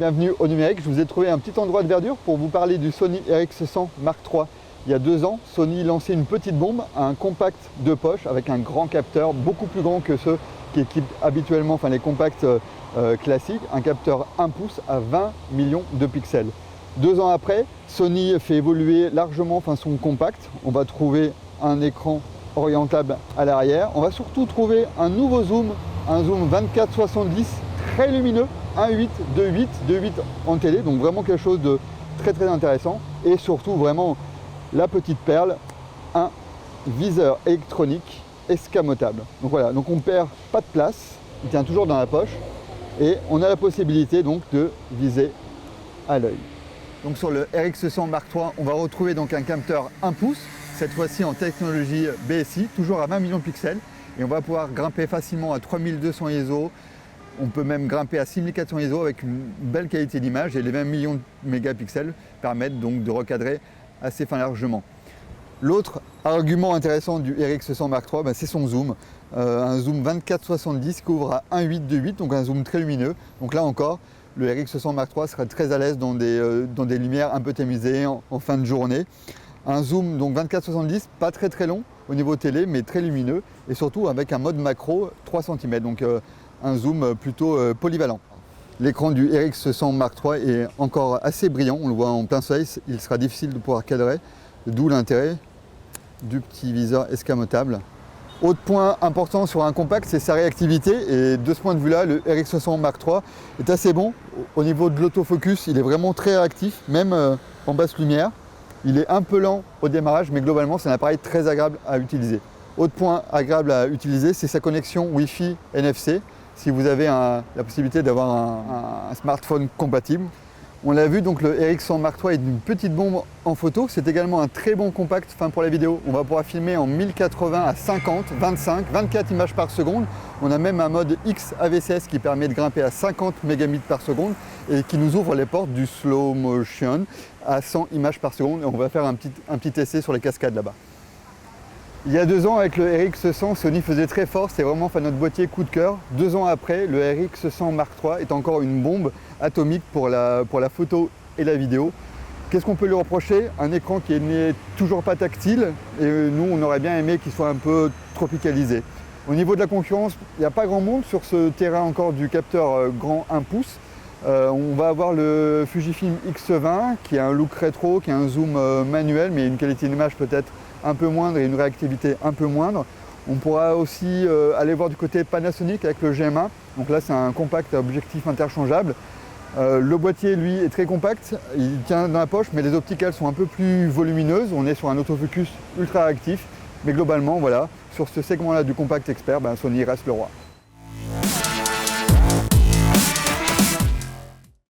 bienvenue au numérique. Je vous ai trouvé un petit endroit de verdure pour vous parler du Sony RX100 Mark III. Il y a 2 ans, Sony lançait une petite bombe, un compact de poche avec un grand capteur, beaucoup plus grand que ceux qui équipent habituellement, les compacts classiques, un capteur 1 pouce à 20 millions de pixels. 2 ans après, Sony fait évoluer largement son compact. On va trouver un écran orientable à l'arrière. On va surtout trouver un nouveau zoom, un zoom 24-70 très lumineux, 1.8, 2.8 en télé, donc vraiment quelque chose de très intéressant. Et surtout vraiment la petite perle, un viseur électronique escamotable. Donc voilà, donc on perd pas de place, il tient toujours dans la poche et on a la possibilité donc de viser à l'œil. Donc sur le RX100 Mark III, on va retrouver donc un capteur 1 pouce, cette fois-ci en technologie BSI, toujours à 20 millions de pixels, et on va pouvoir grimper facilement à 3200 ISO. On peut même grimper à 6400 ISO avec une belle qualité d'image, et les 20 millions de mégapixels permettent donc de recadrer assez largement. L'autre argument intéressant du RX100 Mark III, c'est son zoom. Un zoom 24-70 qui ouvre à 1.8, 2.8, donc un zoom très lumineux. Donc là encore, le RX100 Mark III sera très à l'aise dans des lumières un peu tamisées en fin de journée. Un zoom donc 24-70, pas très long au niveau télé, mais très lumineux, et surtout avec un mode macro 3 cm, donc un zoom plutôt polyvalent. L'écran du RX100 Mark III est encore assez brillant, on le voit en plein soleil, il sera difficile de pouvoir cadrer, d'où l'intérêt du petit viseur escamotable. Autre point important sur un compact, c'est sa réactivité, et de ce point de vue-là, le RX100 Mark III est assez bon. Au niveau de l'autofocus, il est vraiment très réactif, même en basse lumière. Il est un peu lent au démarrage, mais globalement, c'est un appareil très agréable à utiliser. Autre point agréable à utiliser, c'est sa connexion Wi-Fi NFC, si vous avez la possibilité d'avoir un smartphone compatible. On l'a vu, donc le RX100 Mark III est une petite bombe en photo. C'est également un très bon compact pour la vidéo. On va pouvoir filmer en 1080 à 50, 25, 24 images par seconde. On a même un mode XAVCS qui permet de grimper à 50 mégabits par seconde et qui nous ouvre les portes du slow motion à 100 images par seconde. Et on va faire un petit essai sur les cascades là-bas. Il y a 2 ans, avec le RX100, Sony faisait très fort, c'est vraiment notre boîtier coup de cœur. 2 ans après, le RX100 Mark III est encore une bombe atomique pour la photo et la vidéo. Qu'est-ce qu'on peut lui reprocher? Un écran qui n'est toujours pas tactile, et nous on aurait bien aimé qu'il soit un peu tropicalisé. Au niveau de la concurrence, il n'y a pas grand monde sur ce terrain encore du capteur grand 1 pouce. On va avoir le Fujifilm X20 qui a un look rétro, qui a un zoom manuel, mais une qualité d'image peut-être un peu moindre et une réactivité un peu moindre. On pourra aussi aller voir du côté Panasonic avec le GM1. Donc là c'est un compact à objectif interchangeable. Le boîtier lui est très compact, il tient dans la poche, mais les optiques elles sont un peu plus volumineuses. On est sur un autofocus ultra actif, mais globalement voilà, sur ce segment là du compact expert, Sony reste le roi.